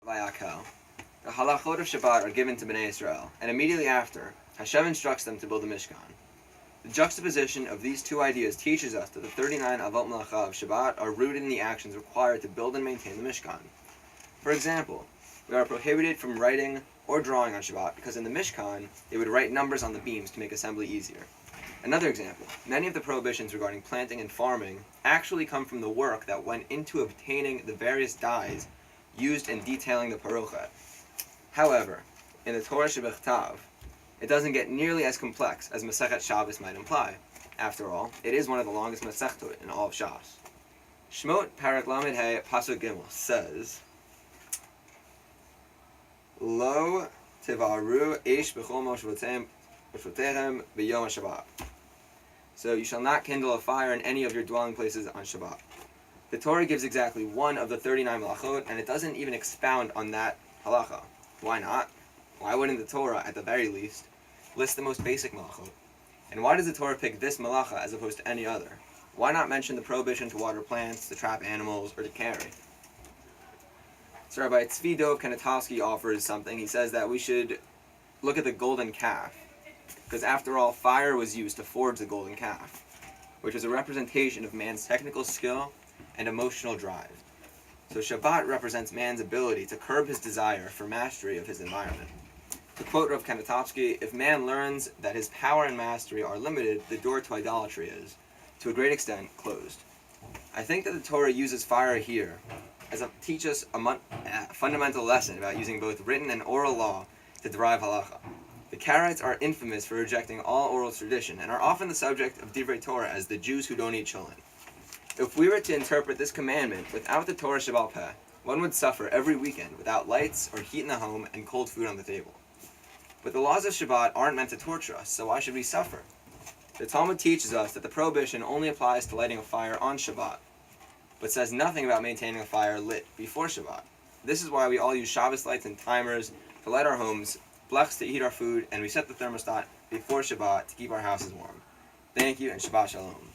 Vayakhel. The halachot of Shabbat are given to Bnei Israel, and immediately after, Hashem instructs them to build a Mishkan. The juxtaposition of these two ideas teaches us that the 39 avot malacha of Shabbat are rooted in the actions required to build and maintain the Mishkan. For example, we are prohibited from writing or drawing on Shabbat because in the Mishkan, they would write numbers on the beams to make assembly easier. Another example, many of the prohibitions regarding planting and farming actually come from the work that went into obtaining the various dyes used in detailing the parochet. However, in the Torah Shebechtav, it doesn't get nearly as complex as Masechet Shabbos might imply. After all, it is one of the longest Masechtot in all of Shas. Shmot Parak Lamed He Pasuk Gimel says, Lo tivaru eish b'chol moshvotechem b'yom HaShabbat. So you shall not kindle a fire in any of your dwelling places on Shabbat. The Torah gives exactly one of the 39 malachot, and it doesn't even expound on that halacha. Why not? Why wouldn't the Torah, at the very least, list the most basic malachot? And why does the Torah pick this malacha as opposed to any other? Why not mention the prohibition to water plants, to trap animals, or to carry? So Rabbi Tzvi Dov Kanatowski offers something. He says that we should look at the golden calf, because after all, fire was used to forge the golden calf, which is a representation of man's technical skill and emotional drive. So Shabbat represents man's ability to curb his desire for mastery of his environment. To quote Rav Kanatowski, if man learns that his power and mastery are limited, the door to idolatry is, to a great extent, closed. I think that the Torah uses fire here as to teach us a fundamental lesson about using both written and oral law to derive halacha. The Karaites are infamous for rejecting all oral tradition and are often the subject of Divrei Torah as the Jews who don't eat cholent. If we were to interpret this commandment without the Torah Shebaal Peh, one would suffer every weekend without lights or heat in the home and cold food on the table. But the laws of Shabbat aren't meant to torture us, so why should we suffer? The Talmud teaches us that the prohibition only applies to lighting a fire on Shabbat, but says nothing about maintaining a fire lit before Shabbat. This is why we all use Shabbos lights and timers to light our homes, blechs to eat our food, and we set the thermostat before Shabbat to keep our houses warm. Thank you, and Shabbat Shalom.